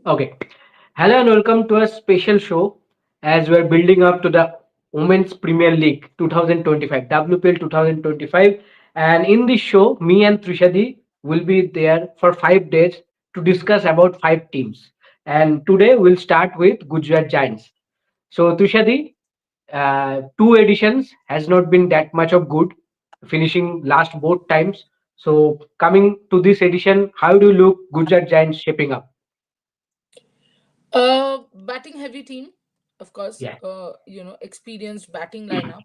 Okay. Hello and welcome to a special show as we're building up to the Women's Premier League 2025, WPL 2025. And in this show, me and Trishadi will be there for 5 days to discuss about five teams. And today we'll start with Gujarat Giants. So, Trishadi, two editions has not been that much of good, finishing last both times. So, coming to this edition, how do you look Gujarat Giants shaping up? Batting heavy team, of course. Yeah. Experienced batting lineup.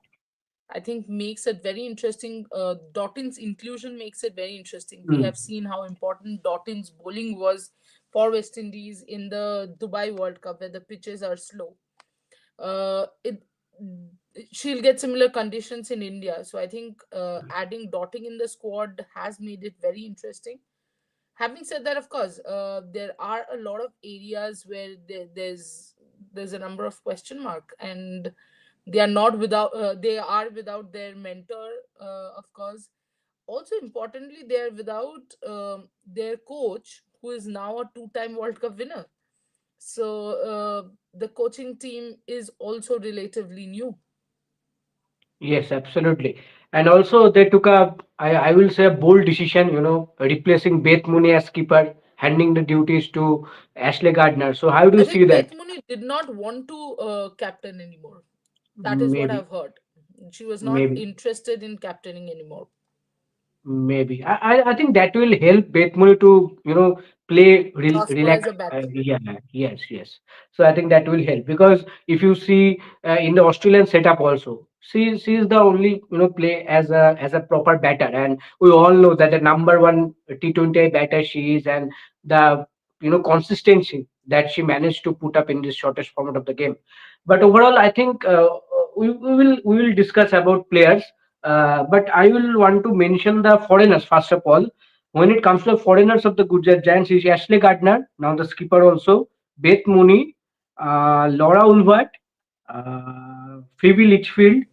I think makes it very interesting. Dottin's inclusion makes it very interesting. We Mm. have seen how important Dottin's bowling was for West Indies in the Dubai World Cup, where the pitches are slow. It She'll get similar conditions in India, so I think adding Dotting in the squad has made it very interesting. Having said that, of course, there are a lot of areas where there's a number of question mark, and they are without their mentor, of course. Also importantly, they are without their coach, who is now a two-time World Cup winner. So the coaching team is also relatively new. Yes, absolutely. And also they took I will say a bold decision, replacing Beth Mooney as keeper, handing the duties to Ashley Gardner. So how do you I see think that? Beth Mooney did not want to captain anymore. That is what Maybe, I've heard. She was not maybe. interested in captaining anymore. Maybe I think that will help Beth Mooney to play Prosper relax. as a batsman. Yeah, yes, yes. So I think that will help because if you see in the Australian setup also, she is the only play as a proper batter, and we all know that the number one T20 batter she is, and the consistency that she managed to put up in this shortest format of the game. But overall, I think we will discuss about players, but I will want to mention the foreigners first of all. When it comes to the foreigners of the Gujarat Giants, is Ashley Gardner, now the skipper also, Beth Mooney, Laura Ulvert, Phoebe Litchfield.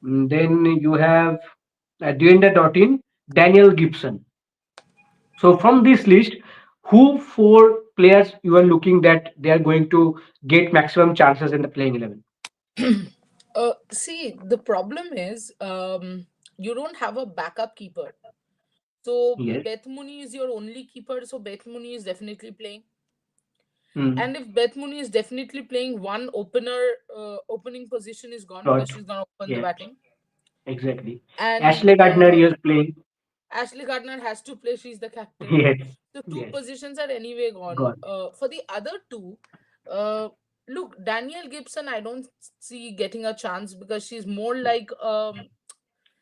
Then you have Duenda Dottin, Daniel Gibson. So from this list, who four players you are looking that they are going to get maximum chances in the playing 11? See, the problem is you don't have a backup keeper. So Yes. Beth Mooney is your only keeper. So Beth Mooney is definitely playing. Mm. And if Beth Mooney is definitely playing, one opening position is gone because Got. she's gonna open the Yes. batting. Exactly. And Ashley Gardner is playing. Ashley Gardner has to play. She's the captain. Yes. So two Yes. positions are anyway gone. Got. For the other two, uh, look, Danielle Gibson, I don't see getting a chance because she's more like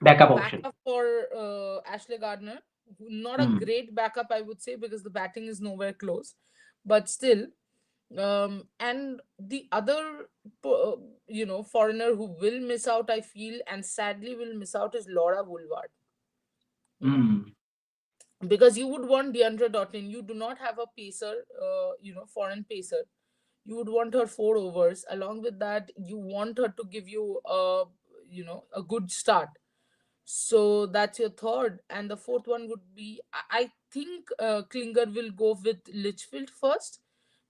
Backup option. backup for Ashley Gardner. Not a Mm. great backup, I would say, because the batting is nowhere close. But still, and the other, foreigner who will miss out, I feel, and sadly will miss out is Laura Woolward. You know, Mm. because you would want Deandra Dottin. You do not have a pacer, foreign pacer. You would want her four overs. Along with that, you want her to give you a good start. So that's your third, and the fourth one would be I think Klinger will go with Litchfield first,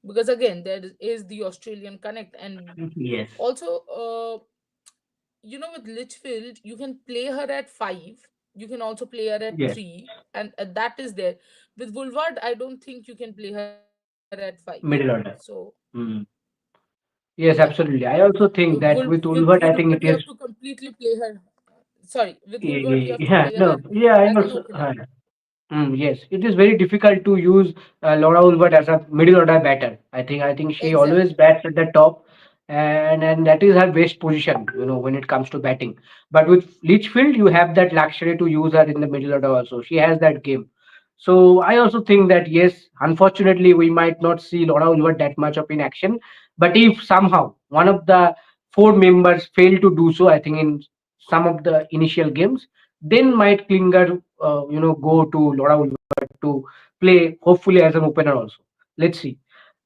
because again there is the Australian connect, and Yes. also with Litchfield you can play her at five, you can also play her at Yes. three, and that is there. With Woolward, I don't think you can play her at five. Middle So order. Mm. yeah, Yes, absolutely. I also think that with Ulvert, I Woolward you think have it to is. completely play her. Sorry, with Woolward you have to play Yeah. her No. Yeah. I as an also. opener. Yes, it is very difficult to use Laura Ulvert as a middle order batter. I think she always Exactly. bats at the top, and that is her best position. When it comes to batting. But with Litchfield, you have that luxury to use her in the middle order also. She has that game. So I also think that yes, unfortunately, we might not see Laura Ulvert that much of in action. But if somehow one of the four members fail to do so, I think in some of the initial games, then might Klinger, go to Laura Ulvert to play hopefully as an opener also. Let's see.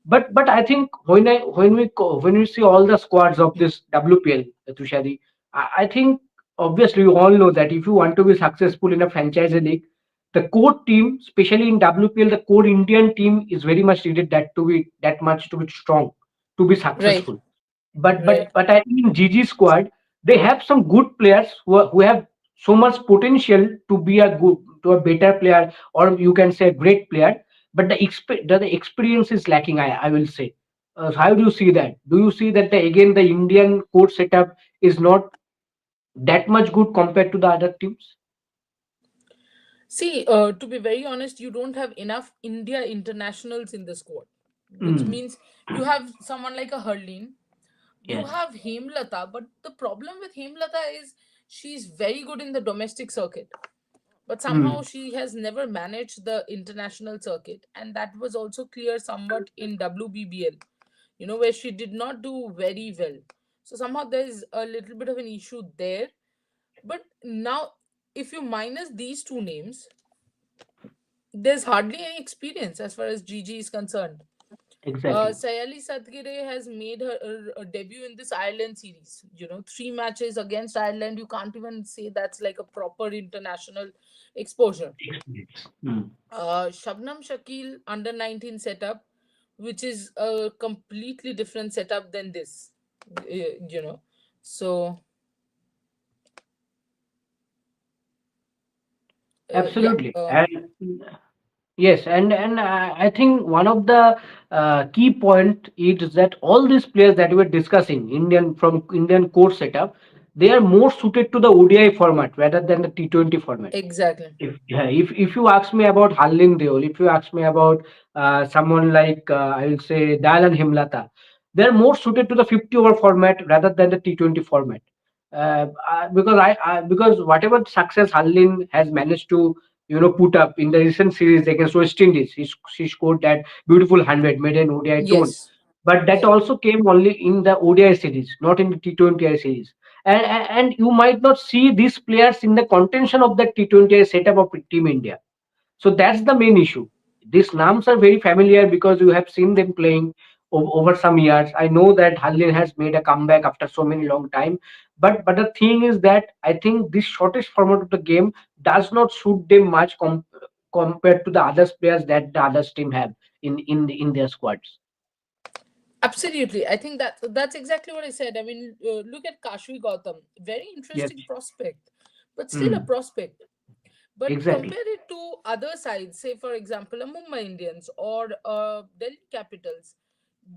But I think when we see all the squads of this WPL, Tushadi, I think obviously you all know that if you want to be successful in a franchise league, The core team, especially in WPL, the core Indian team is very much needed that to be that much to be strong, to be Right, successful. But right. I think in GG squad they have some good players who have so much potential to be a good to a better player, or you can say a great player. But the experience is lacking. I will say. How do you see that? Do you see that again the Indian coach setup is not that much good compared to the other teams? See, to be very honest, you don't have enough India internationals in the squad, which Mm. means you have someone like a Harleen, you Yes. have Hemlata, but the problem with Hemlata is she's very good in the domestic circuit, but somehow Mm. she has never managed the international circuit, and that was also clear somewhat in WBBL, where she did not do very well. So somehow there is a little bit of an issue there. But now, if you minus these two names, there's hardly any experience as far as Gigi is concerned. Exactly. Sayali Sadgire has made her debut in this Ireland series. 3 matches against Ireland. You can't even say that's like a proper international exposure. Experience. Mm. Shabnam Shakil under 19 setup, which is a completely different setup than this. You know, so yeah. Absolutely. And yes, and I think one of the key point is that all these players that we were discussing, Indian core setup, they are more suited to the ODI format rather than the T20 format. Exactly. If you ask me about Harlin Deol, if you ask me about someone like I will say Dalan Himlata, they're more suited to the 50 over format rather than the T20 format. Because whatever success Harlin has managed to put up in the recent series against West Indies, she scored that beautiful 100 made an ODI tone. Yes. But that Yeah. also came only in the ODI series, not in the T20I series. And you might not see these players in the contention of the T20I setup of Team India. So that's the main issue. These names are very familiar because you have seen them playing over some years. I know that Harlin has made a comeback after so many long time, but the thing is that I think this shortest format of the game does not suit them much compared to the other players that the others team have in their squads. Absolutely. I think that's exactly what I said. I mean, look at Kashvi Gautam. Very Yes. interesting prospect, but still a Hmm. prospect. But Exactly. compare it to other sides, say for example, a Mumbai Indians or Delhi Capitals.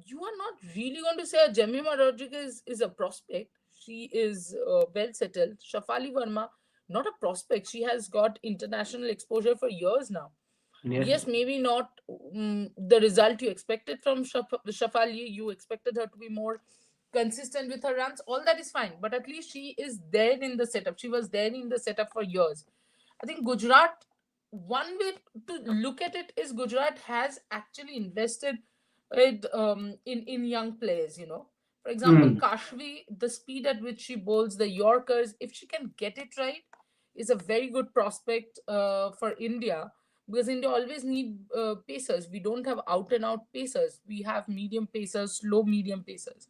You are not really going to say a Jemima Rodriguez is a prospect. She is well settled. Shafali Verma, not a prospect. She has got international exposure for years now. Yes. Yes, maybe not the result you expected from Shafali. You expected her to be more consistent with her runs. All that is fine, but at least she is there in the setup. She was there in the setup for years. I think Gujarat, one way to look at it is Gujarat has actually invested in young players. For example, Hmm. Kashvi, the speed at which she bowls the Yorkers, if she can get it right, is a very good prospect for India, because India always need pacers. We don't have out and out pacers. We have medium pacers, slow medium pacers.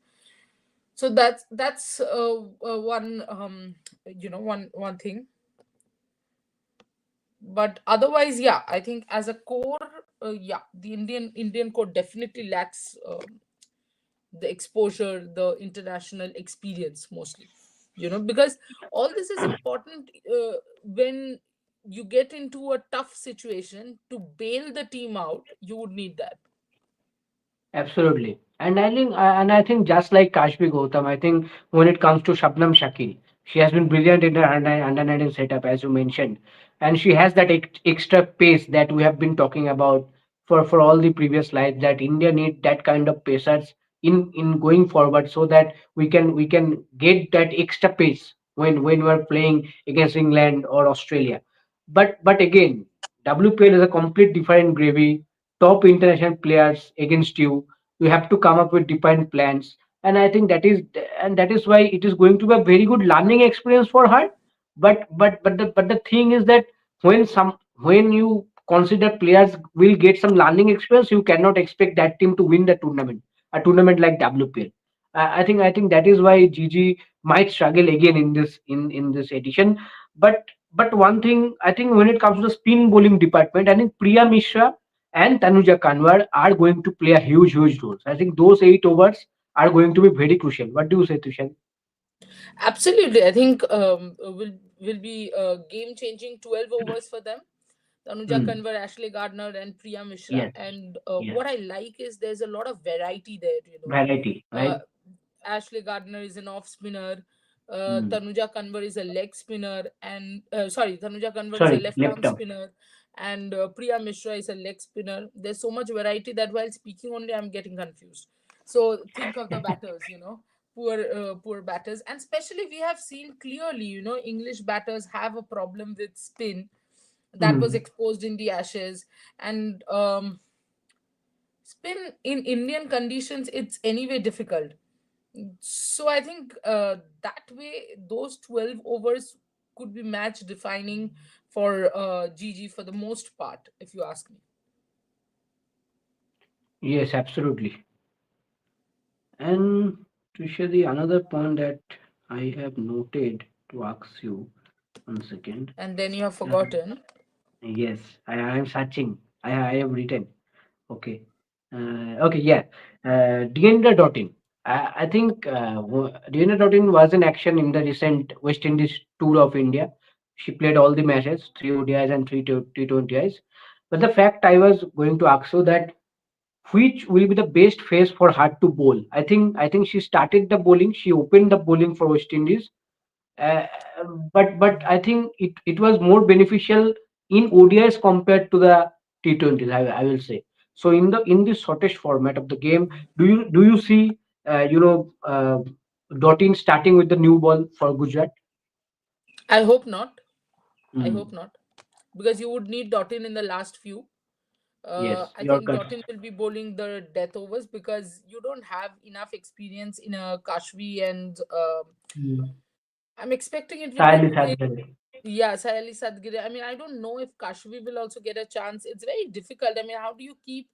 So that's one one thing. But otherwise, yeah, I think as a core, yeah, the Indian core definitely lacks the exposure, the international experience mostly. Because all this is important when you get into a tough situation to bail the team out. You would need that. Absolutely. And I think just like Kashmi Gautam, I think when it comes to Shabnam Shakil, she has been brilliant in her under 19 setup, as you mentioned. And she has that extra pace that we have been talking about for all the previous slides, that India need that kind of pacers in going forward, so that we can get that extra pace when we're playing against England or Australia. But again, WPL is a complete different gravy. Top international players against you, you have to come up with defined plans. And that is why it is going to be a very good learning experience for her. But the thing is that when you consider players will get some learning experience, you cannot expect that team to win the tournament, a tournament like WPL. I think that is why GG might struggle again in this edition. but one thing I think when it comes to the spin bowling department, I think Priya Mishra and Tanuja Kanwar are going to play a huge role. I think those 8 overs are going to be very crucial. What do you say, Tushan? Absolutely, I think will be game changing 12 overs for them. Tanuja Hmm. Kanwar, Ashley Gardner, and Priya Mishra. Yes. And Yes. what I like is there's a lot of variety there. Variety, Uh, right? Ashley Gardner is an off spinner. Hmm. Tanuja Kanwar is a leg spinner, and sorry, Tanuja Kanwar is a Sorry, left arm left arm. spinner, and Priya Mishra is a leg spinner. There's so much variety that while speaking only, I'm getting confused. So think of the batters, poor batters, and especially we have seen clearly, English batters have a problem with spin that was Hmm. exposed in the Ashes, and spin in Indian conditions, it's anyway difficult. So I think that way those 12 overs could be match defining for Gigi for the most part, if you ask me. Yes, absolutely. And to share the another point that I have noted to ask you, one second. And then you have Uh, forgotten. yes, I am searching. I have written. Okay. Okay, yeah. Deandra Dottin. I think Deandra Dottin was in action in the recent West Indies tour of India. She played all the matches, three ODIs and three T20Is. But the fact I was going to ask you that which will be the best phase for her to bowl? I think she started the bowling. She opened the bowling for West Indies, uh, but I think it was more beneficial in ODIs compared to the T20s. I will say so. In the shortest format of the game, do you see Dottin starting with the new ball for Gujarat? I hope not. I Hmm. hope not. Because you would need Dottin in the last few. Yes, I you're think correct. Dottin will be bowling the death overs because you don't have enough experience in a Kashvi, and Hmm. I'm expecting it will be Sahil Sadhgare. yeah, Sayali Sadgire. I mean, I don't know if Kashvi will also get a chance. It's very difficult. I mean, how do you keep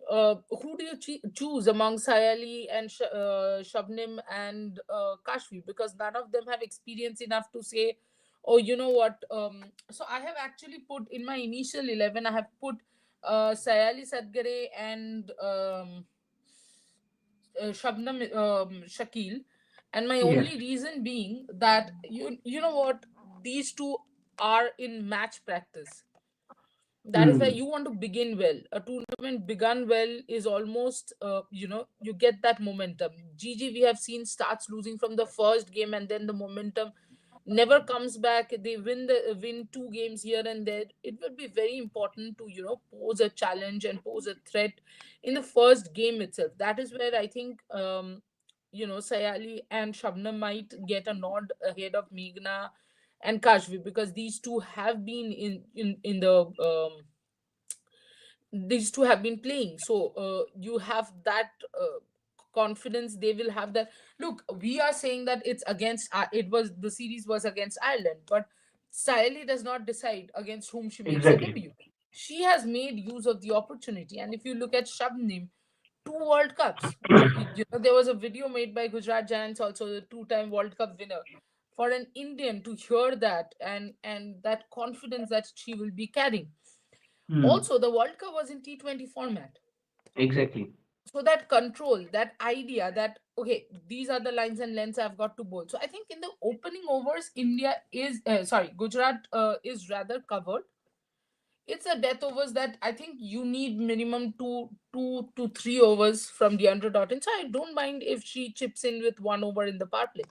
who do you choose among Sayali and Shabnim and Kashvi? Because none of them have experience enough to say, oh, you know what? So I have actually put in my initial 11, I have put Sayali Sadgare and Shabnam Shakil. And my Yes. only reason being that you know what, these two are in match practice. That is why Hmm. you want to begin well. A tournament begun well is almost you get that momentum. Gg, we have seen, starts losing from the first game, and then the momentum never comes back. They win two games here and there. It would be very important to pose a challenge and pose a threat in the first game itself. That is where I think Sayali and Shabnam might get a nod ahead of Meghna and Kashvi, because these two have been in the these two have been playing. So you have that confidence. They will have that. Look, we are saying that it's against it was the series was against Ireland, but Siley does not decide against whom she makes a Exactly. debut. She has made use of the opportunity. And if you look at Shabnim, two World Cups, there was a video made by Gujarat Giants, also the two-time World Cup winner. For an Indian to hear that, and that confidence that she will be carrying. Hmm. Also, the World Cup was in T20 format. Exactly. So that control, that idea that, okay, these are the lines and lengths I've got to bowl. So I think in the opening overs, Gujarat is rather covered. It's a death overs that I think you need minimum 2 to 3 overs from the Dottin. So I don't mind if she chips in with 1 over in the power play.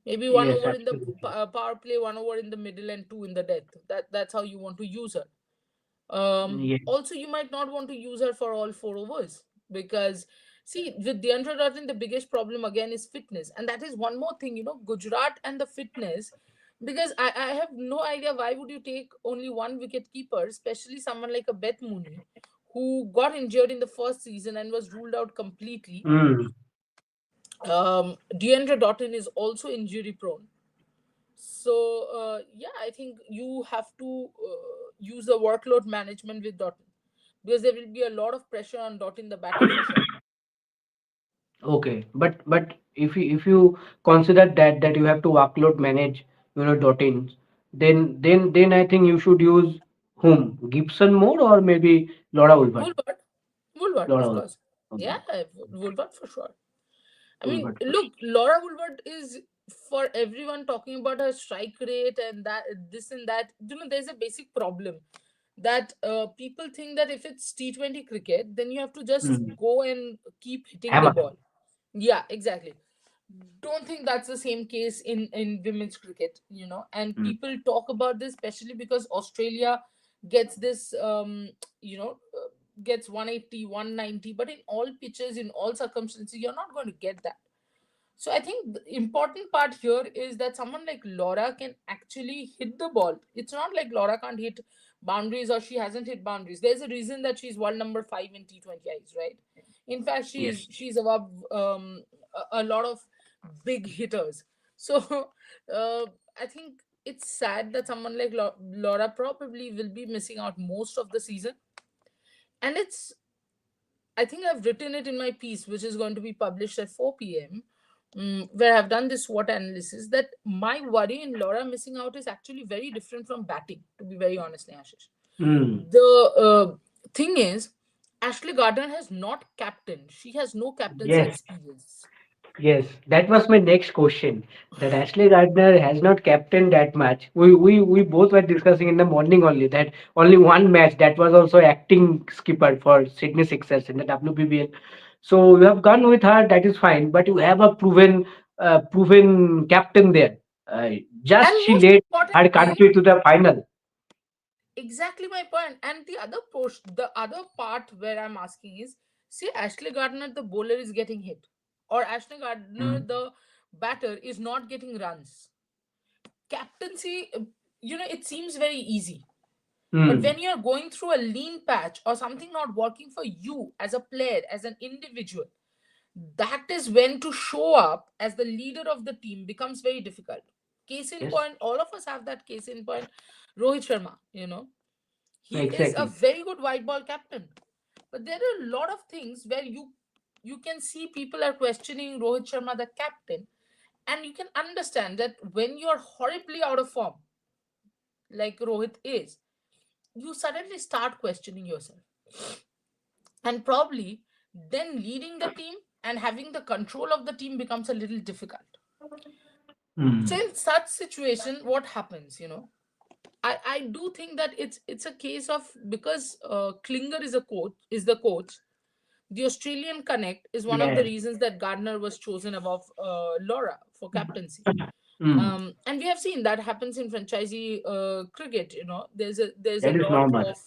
Maybe one Yes, over in the absolutely. power play, 1 over in the middle, and two in the death. That's how you want to use her. Yes. Also, you might not want to use her for all 4 overs, because see, with Deandra Dottin, the biggest problem again is fitness, and that is one more thing. Gujarat and the fitness, because I have no idea why would you take only one wicket keeper, especially someone like a Beth Mooney, who got injured in the first season and was ruled out completely. Hmm. Deandra Dottin is also injury prone. So yeah, I think you have to use the workload management with Dottin, because there will be a lot of pressure on Dottin, the batter, for sure. Okay, but if you consider that you have to workload manage, Dottin, then I think you should use whom? Gibson more or maybe Laura Ulford? Woolward, Woolward, Laura of Ulford. course. Okay. Yeah, Woolward for sure. I mean, Ulford first. look, Laura Woolward is, for everyone talking about her strike rate and that, this and that. There's a basic problem that people think that if it's T20 cricket, then you have to just Hmm. go and keep hitting the Hammer. ball. Yeah, exactly. Don't think that's the same case in women's cricket, and Hmm. people talk about this especially because Australia gets this gets 180, 190, but in all pitches, in all circumstances, you're not going to get that. So I think the important part here is that someone like Laura can actually hit the ball. It's not like Laura can't hit boundaries or she hasn't hit boundaries. There's a reason that she's world number 5 in T20Is, right? In fact, Yes. she's above a lot of big hitters. So I think it's sad that someone like Laura probably will be missing out most of the season. And I think I've written it in my piece, which is going to be published at 4 p.m., where I've done this SWOT analysis, that my worry in Laura missing out is actually very different from batting, to be very honest, Ashish. Hmm. The thing is, Ashley Gardner has not captained. She has no captaincy Yes. experience. Yes, that was my next question. That Ashley Gardner has not captained that much. We both were discussing in the morning only that only one match that was also acting skipper for Sydney Sixers in the WPBL. So you have gone with her, that is fine. But you have a proven captain there. Just And she most led her importantly, country to the final. exactly my point. And the other part where I'm asking is, see, Ashley Gardner, the bowler, is getting hit, or Ashley Gardner, Mm. the batter, is not getting runs. Captaincy, it seems very easy. But Mm. when you're going through a lean patch or something not working for you as a player, as an individual, that is when to show up as the leader of the team becomes very difficult. Case in Yes, point, all of us have that case in point. Rohit Sharma, he is a exactly. very good white ball captain. But there are a lot of things where you can see people are questioning Rohit Sharma, the captain, and you can understand that when you're horribly out of form, like Rohit is, you suddenly start questioning yourself. And probably then leading the team and having the control of the team becomes a little difficult. So Mm. in such situation, what happens? I do think that it's a case of, because Klinger is the coach. The Australian connect is one of the Yes. reasons that Gardner was chosen above Laura for captaincy. Mm. And we have seen that happens in franchisee cricket. There's a That is lot normal. of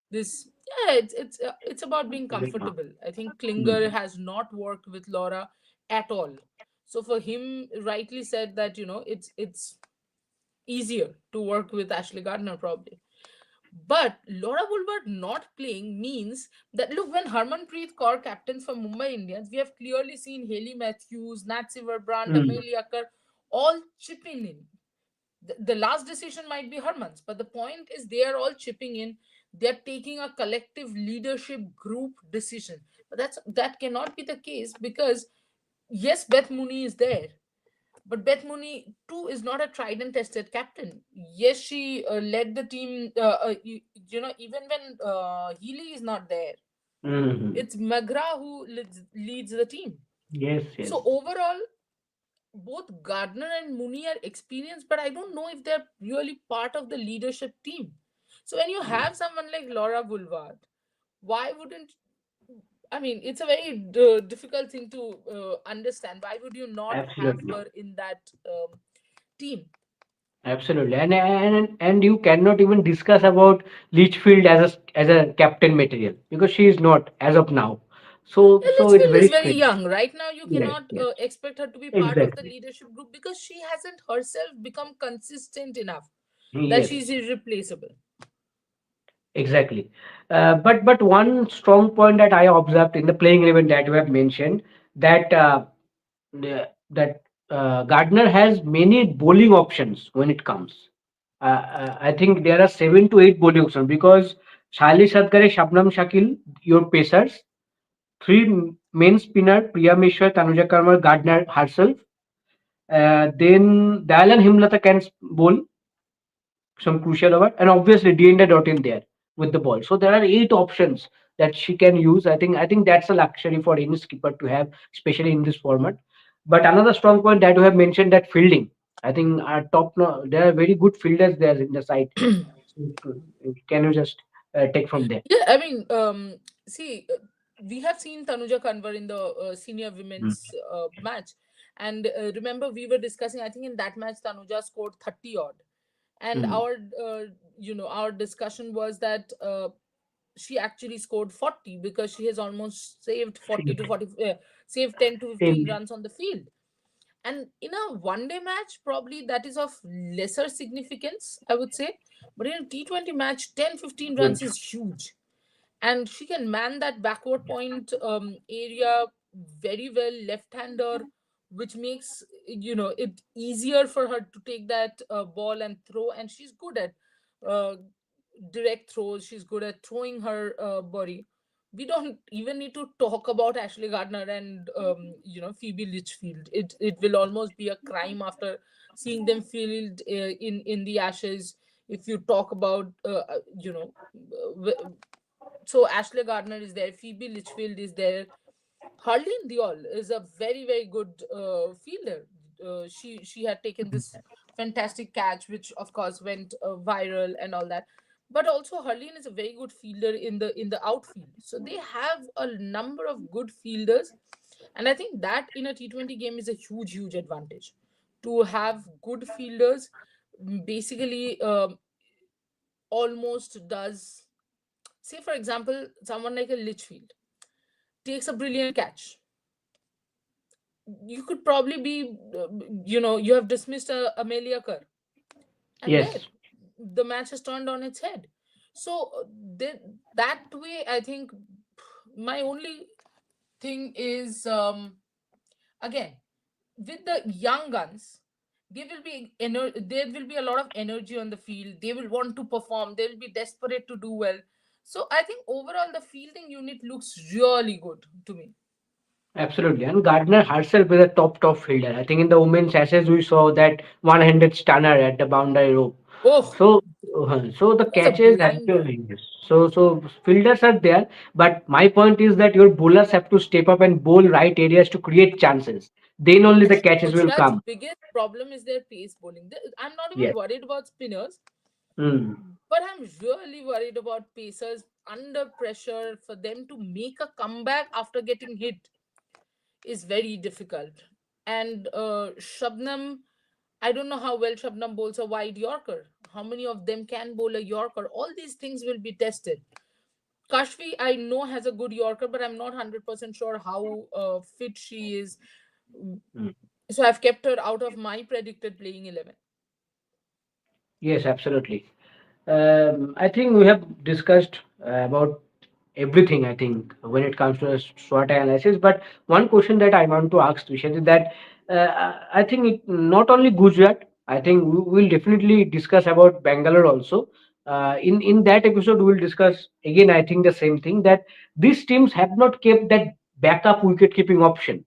this. Yeah, it's about being Very normal. comfortable. I think Klinger Mm. has not worked with Laura at all. So for him, rightly said that it's easier to work with Ashley Gardner probably. But Laura Woolward not playing means that, look, when Harmanpreet Kaur captains for Mumbai Indians, we have clearly seen Haley Matthews, Nat Brandt, Mm. Amelia Kerr all chipping in. The last decision might be Harman's, but the point is they are all chipping in. They're taking a collective leadership group decision. But that cannot be the case because, yes, Beth Mooney is there, but Beth Mooney too is not a tried and tested captain. Yes, she led the team. Even when Healy is not there, Mm. it's Magra who leads the team. Yes, yes. So overall, both Gardner and Mooney are experienced, but I don't know if they're really part of the leadership team. So when you Mm. have someone like Laura Boulevard, why wouldn't, I mean, it's a very difficult thing to understand. Why would you not have Absolutely. her in that team? Absolutely. And you cannot even discuss about Litchfield as a captain material because she is not as of now. Yeah, So it's Litchfield very is very strange. young. Right now, you Yes, cannot yes. expect her to be part of the Exactly. leadership group because she hasn't herself become consistent enough that Yes, she's irreplaceable. exactly. But one strong point that I observed in the playing eleven that you have mentioned that Gardner has many bowling options when it comes. I think there are 7 to 8 bowling options because Shali Sadgare, Shabnam Shakil, your pacers, three main spinner, Priya Mishra, Tanuja Karmar, Gardner herself. Then Dayalan Himlata can bowl. some crucial over, and obviously Deanda dot in there with the ball. So there are eight options that she can use. I think that's a luxury for any skipper to have, especially in this format. But another strong point that you have mentioned, that fielding. I think our top no, there are very good fielders there in the side. So, can you just take from there? Yeah, I mean, see, we have seen Tanuja Kanwar in the senior Mm. women's match, and remember we were discussing. I think in that match Tanuja scored 30 odd, and Mm. our discussion was that she actually scored 40 because she has almost saved 40 Same, to 40, saved 10 to 15 same. runs on the field. And in a one day match, probably that is of lesser significance, I would say. But in a T20 match, 10-15 runs Good. is huge, and she can man that backward point area very well, left-hander, which makes it easier for her to take that ball and throw. And she's good at uh, direct throws. She's good at throwing her body. We don't even need to talk about Ashley Gardner and Phoebe Litchfield. It will almost be a crime after seeing them field in the Ashes. If you talk about so Ashley Gardner is there, Phoebe Litchfield is there, Harleen Diol is a very very good fielder. She had taken this fantastic catch, which of course went viral and all that. But also Harleen is a very good fielder in the outfield. So they have a number of good fielders, and I think that in a T20 game is a huge advantage to have good fielders. Basically, almost does, say for example, someone like a Litchfield takes a brilliant catch, you could probably be you have dismissed Amelia Kerr, and there Yes, the match has turned on its head. So that way I think my only thing is, again, with the young guns, there will be a lot of energy on the field. They will want to perform, they will be desperate to do well. So I think overall the fielding unit looks really good to me. absolutely. And Gardner herself is a top fielder. I think in the women's Ashes we saw that one-handed stunner at the boundary rope. Oh, So, so the that was a catches have to, blinder. yes. So fielders are there, but my point is that your bowlers have to step up and bowl right areas to create chances. Then only I the think catches will Gujarat's come. biggest problem is their pace bowling. I'm not even Yes. worried about spinners, Mm. but I'm really worried about pacers under pressure. For them to make a comeback after getting hit is very difficult. And Shabnam, I don't know how well Shabnam bowls a wide Yorker. How many of them can bowl a Yorker? All these things will be tested. Kashvi, I know, has a good Yorker, but I'm not 100% sure how fit she is. Mm. So I've kept her out of my predicted playing 11. Yes, absolutely. I think we have discussed about everything. I think when it comes to a SWOT analysis, but one question that I want to ask Vishal is that I think not only Gujarat. I think we will definitely discuss about Bangalore also. In that episode, we will discuss again. I think the same thing, that these teams have not kept that backup wicket keeping option.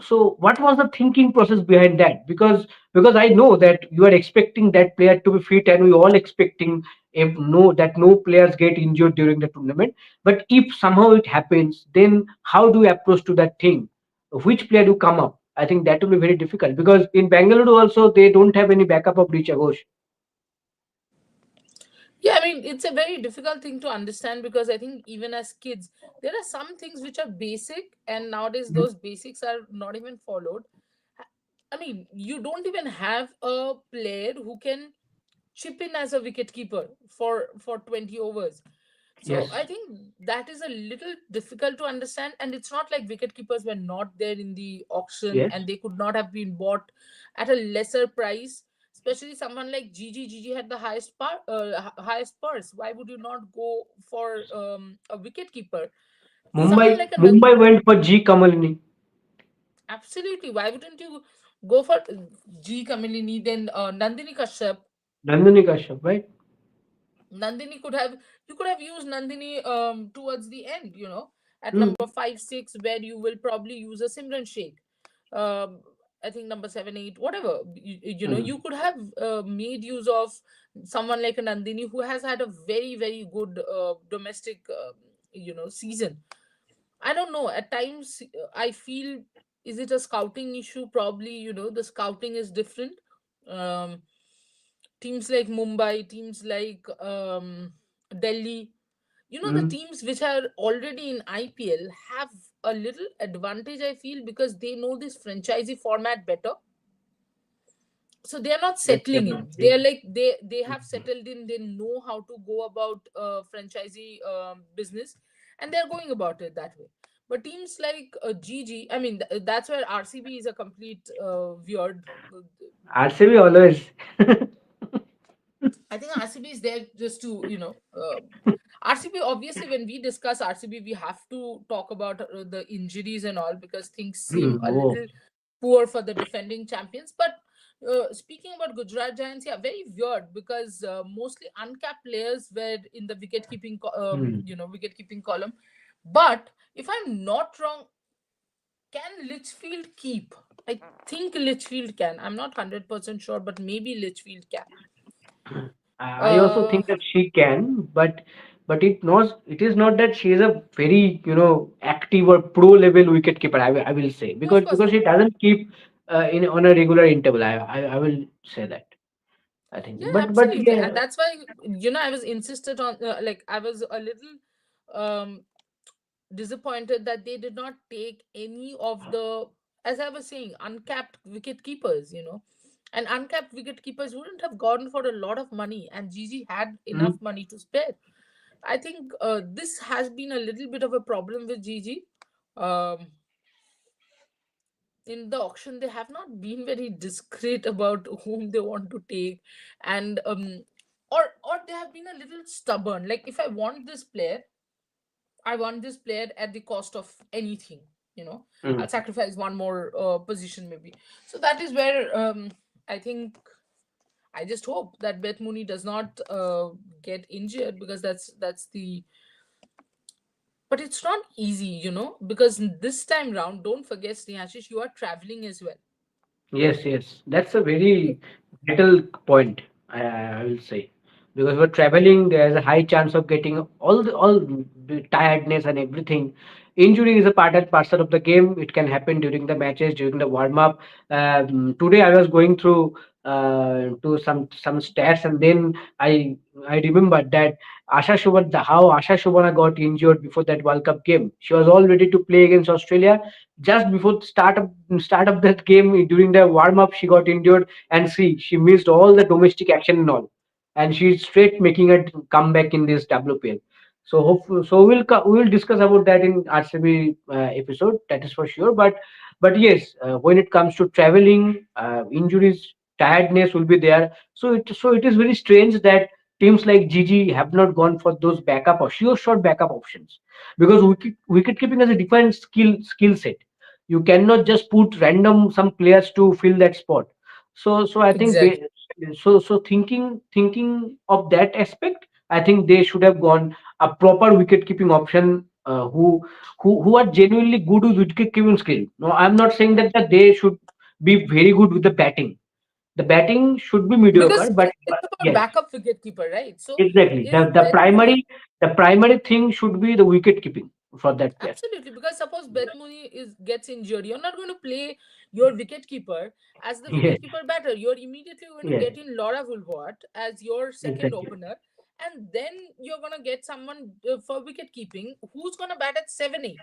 So what was the thinking process behind that? Because I know that you are expecting that player to be fit, and we all expecting, if no, that no players get injured during the tournament. But if somehow it happens, then how do you approach to that thing? Which player do come up? I think that will be very difficult, because in Bangalore also they don't have any backup of Richa Ghosh. Yeah, I mean, it's a very difficult thing to understand because I think even as kids, there are some things which are basic, and nowadays Mhm. those basics are not even followed. I mean, you don't even have a player who can chip in as a wicket keeper for 20 overs. So I Yes. think that is a little difficult to understand, and it's not like wicket keepers were not there in the auction Yes. and they could not have been bought at a lesser price. Especially someone like Gigi. Gigi had the highest purse. Why would you not go for a wicket keeper? Someone like a Mumbai went for G Kamalini. absolutely. Why wouldn't you go for G Kamilini, then Nandini Kashyap? Nandini Kashyap, right? Nandini could have You could have used Nandini towards the end, at Mm. number 5, 6, where you will probably use a Simran Sheikh. Um, I think number 7, 8, whatever. Mm, You could have made use of someone like a Nandini who has had a very, very good domestic, season. I don't know. At times, I feel, is it a scouting issue? Probably, the scouting is different. Um, Teams like Mumbai, teams like Delhi, the mm, teams which are already in IPL have a little advantage, I feel, because they know this franchisee format better. So they are not that's settling in. They definitely. are like, they have settled in. They know how to go about franchisee business, and they're going about it that way. But teams like GG, I mean, that's where RCB is a complete weird. RCB always. I think RCB is there just to, RCB, obviously, when we discuss RCB, we have to talk about the injuries and all, because things seem a Oh. little poor for the defending champions. But speaking about Gujarat Giants, yeah, very weird, because mostly uncapped players were in the wicket keeping, Mm. wicket keeping column. But if I'm not wrong, can Litchfield keep? I think Litchfield can. I'm not 100% sure, but maybe Litchfield can. I also Uh, think that she can, but it is not that she is a very active or pro level wicket keeper. I will say no, of course because not. she doesn't keep in on a regular interval. I will say that. I think, Yeah, but absolutely. yeah. And that's why, I was insisted on, like, I was a little um disappointed that they did not take any of the, as I was saying, uncapped wicket keepers, and uncapped wicket keepers wouldn't have gone for a lot of money, and Gigi had enough Mm, money to spare. I think this has been a little bit of a problem with Gigi. Um, in the auction, they have not been very discreet about whom they want to take, and or they have been a little stubborn. Like, if I want this player, I want this player at the cost of anything. mm. I'll sacrifice one more position, maybe. So that is where, I think, I just hope that Beth Mooney does not get injured, because that's the. But it's not easy, because this time round, don't forget, Snehashish, you are traveling as well. Yes, yes, that's a very vital point. I will say because we're traveling, there's a high chance of getting all the tiredness and everything. Injury is a part and parcel of the game. It can happen during the matches, during the warm up. Today, I was going through to some stats, and then I remembered that how Asha Shobana got injured before that World Cup game. She was all ready to play against Australia. Just before the start of that game, during the warm up, she got injured, and see, she missed all the domestic action and all, and she's straight making a comeback in this WPL. So we will discuss about that in RCB episode, that is for sure. But yes, when it comes to traveling, injuries, tiredness will be there. So it is very strange that teams like GG have not gone for those backup or sure short backup options, because wicket keeping has a different skill set. You cannot just put random some players to fill that spot. So I think Exactly. thinking of that aspect, I think they should have gone a proper wicket keeping option, who are genuinely good with wicket keeping skill. No, I'm not saying that they should be very good with the batting. The batting should be Because mediocre, but it's about yes, backup wicket keeper, right? So exactly. if The Beth Mooney. primary thing should be the wicket keeping for that player. Absolutely, because suppose Beth Mooney gets injured, you're not going to play your wicketkeeper as the Yes, wicketkeeper batter. You're immediately going to yes, get in Laura Woolward as your second exactly. opener, and then you're going to get someone for wicket keeping who's going to bat at 7-8.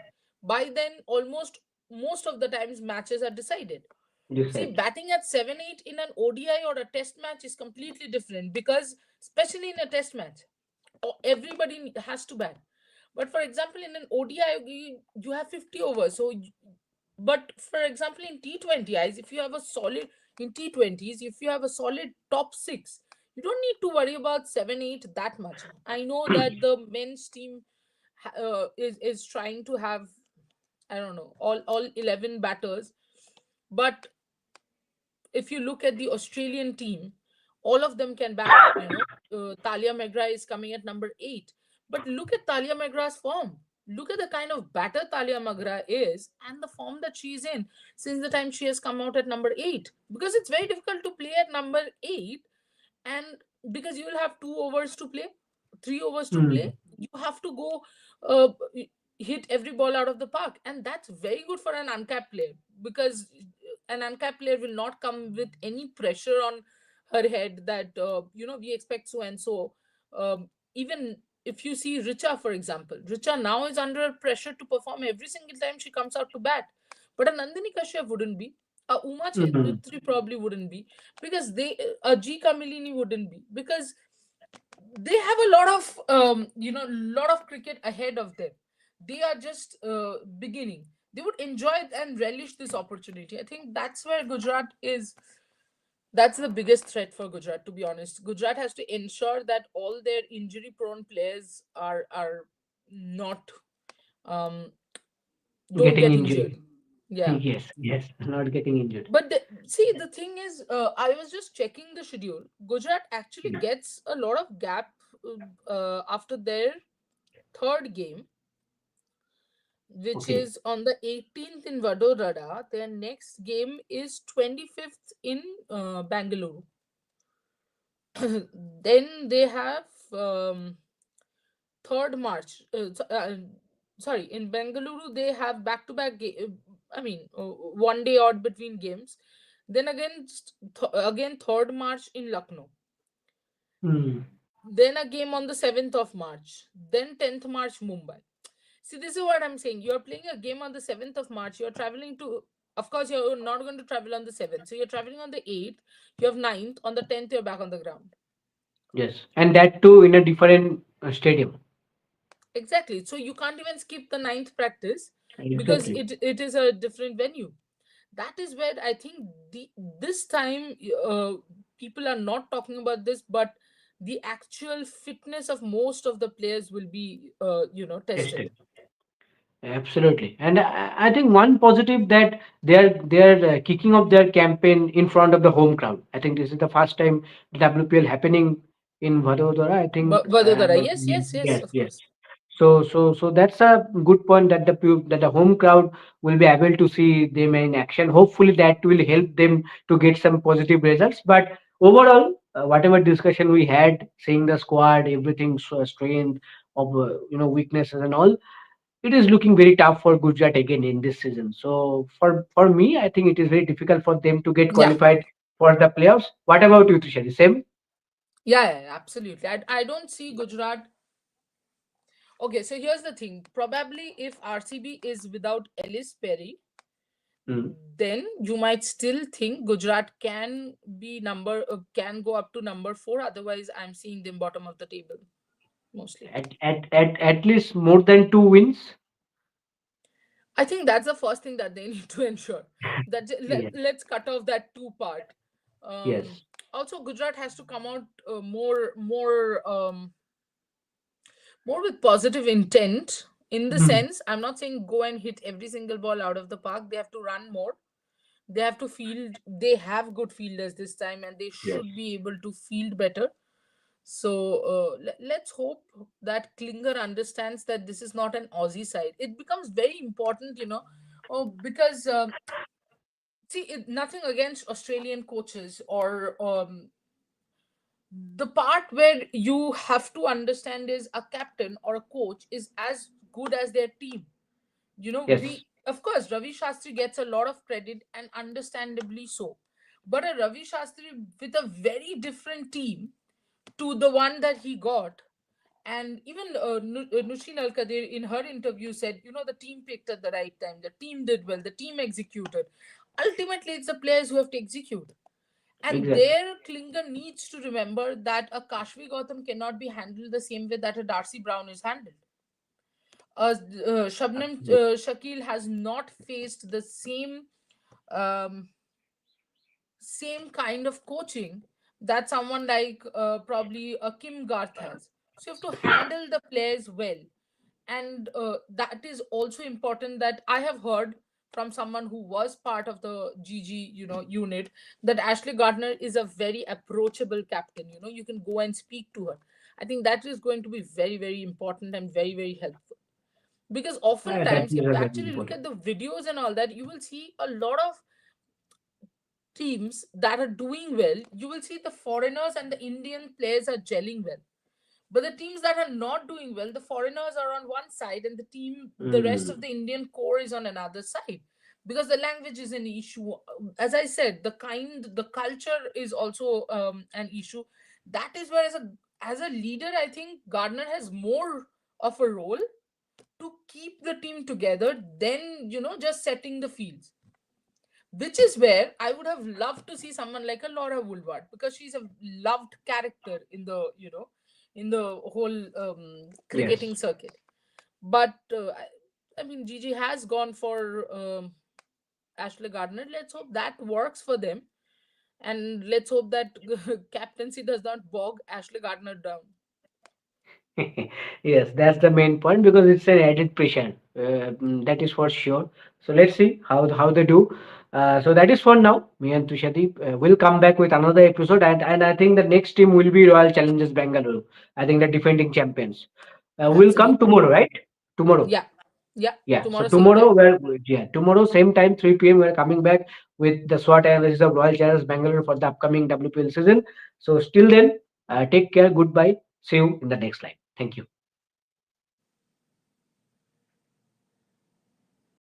By then, almost most of the times matches are decided. This See, side. batting at 7-8 in an ODI or a test match is completely different, because, especially in a test match, everybody has to bat. But for example, in an ODI, you have 50 overs. But for example, in T20Is, if you have a solid, in T20s, if you have a solid top six, you don't need to worry about 7-8 that much. I know that the men's team is trying to have, I don't know, all 11 batters. But if you look at the Australian team, all of them can bat. Talia Megra is coming at number 8. But look at Talia Megra's form. look at the kind of batter Talia Magra is and the form that she's in since the time she has come out at number 8. Because it's very difficult to play at number 8, and because you will have 2 overs to play, 3 overs to play, Hmm. you have to go uh, hit every ball out of the park, and that's very good for an uncapped player, because an uncapped player will not come with any pressure on her head that we expect so and so. Even if you see Richa, for example, Richa now is under pressure to perform every single time she comes out to bat, but a Nandini Kashyap wouldn't be, a Uma Hmm. Chetri probably wouldn't be, because they a G Kamilini wouldn't be, because they have a lot of lot of cricket ahead of them. They are just beginning. They would enjoy and relish this opportunity. I think that's where Gujarat is. That's the biggest threat for Gujarat, to be honest. Gujarat has to ensure that all their injury prone players are not um don't Getting get injured. injured. Yeah. Yes, yes, not getting injured. But see, the thing is, I was just checking the schedule. Gujarat actually Yeah. gets a lot of gap after their third game, which Okay. is on the 18th in Vadodara. Their next game is 25th in Bangalore. Then they have um, 3rd March. Sorry, in Bengaluru they have back-to-back. I mean, 1 day odd between games. Then again, again 3rd March in Lucknow. Hmm. Then a game on the 7th of March. Then 10th March Mumbai. See, this is what I'm saying. You're playing a game on the 7th of March. You're traveling to, of course, you're not going to travel on the 7th. So you're traveling on the 8th. You have 9th. On the 10th, you're back on the ground. Yes, and that too in a different stadium. Exactly. So you can't even skip the 9th practice because Exactly. it is a different venue. That is where I think this time people are not talking about this, but the actual fitness of most of the players will be tested. Tested. Absolutely, and I think one positive that they're kicking off their campaign in front of the home crowd. I think this is the first time WPL happening in Vadodara. I think Vadodara, yes, yes, yes, yes, of yes. course. So that's a good point that that the home crowd will be able to see them in action. Hopefully, that will help them to get some positive results. But overall, whatever discussion we had, seeing the squad, everything, so strength of weaknesses and all, it is looking very tough for Gujarat again in this season. So for me, I think it is very difficult for them to get Yeah, qualified for the playoffs. What about you, Trisha? The same? yeah, yeah, absolutely. I don't see Gujarat. Okay, so here's the thing. Probably if RCB is without Ellis Perry, Mm. then you might still think Gujarat can go up to number 4. Otherwise, I'm seeing them bottom of the table mostly. At least more than two wins. I think that's the first thing that they need to ensure. That Yes, let's cut off that two part. Um, yes, Also, Gujarat has to come out more with positive intent. In the mm, sense, I'm not saying go and hit every single ball out of the park. They have to run more. They have to field. They have good fielders this time, and they yes. should be able to field better. So let's hope that Klinger understands that this is not an Aussie side. It becomes very important, because see, nothing against Australian coaches or the part where you have to understand is a captain or a coach is as good as their team. Yes, We, of course, Ravi Shastri gets a lot of credit, and understandably so. But a Ravi Shastri with a very different team to the one that he got, and even Nushin Al Kadir in her interview said, the team picked at the right time, the team did well, the team executed. Ultimately, it's the players who have to execute. And exactly. there, Klinger needs to remember that a Kashvi Gautam cannot be handled the same way that a Darcy Brown is handled. Shabnam Absolutely. Shakil has not faced the um, same kind of coaching that someone like probably a Kim Garth has. So you have to handle the players well, and that is also important. That I have heard from someone who was part of the GG unit, that Ashley Gardner is a very approachable captain. You can go and speak to her. I think that is going to be very, very important and very, very helpful. Because That oftentimes, is if a you very actually look important. at the videos and all that, you will see a lot of teams that are doing well. You will see the foreigners and the Indian players are gelling well. But the teams that are not doing well, the foreigners are on one side and the rest of Mm. the Indian core is on another side. Because the language is an issue. As I said, the culture is also an issue. That is where, as a leader, I think Gardner has more of a role to keep the team together than, just setting the fields. Which is where I would have loved to see someone like a Laura Woolward, because she's a loved character in the whole Yes. cricketing circuit. But I mean, Gigi has gone for Ashley Gardner. Let's hope that works for them, and let's hope that captaincy does not bog Ashley Gardner down. Yes, that's the main point because it's an added pressure. That is for sure. So let's see how they do. So that is for now. Me and Tushadip will come back with another episode, and I think the next team will be Royal Challengers Bangalore. I think the defending champions. Will come Absolutely. tomorrow, right? Tomorrow. Yeah. Yeah. Yeah. So Tomorrow, same tomorrow time. tomorrow same time 3 p.m. we're coming back with the SWOT analysis of Royal Challengers Bangalore for the upcoming WPL season. So still then, take care. Goodbye. See you in the next live. Thank you.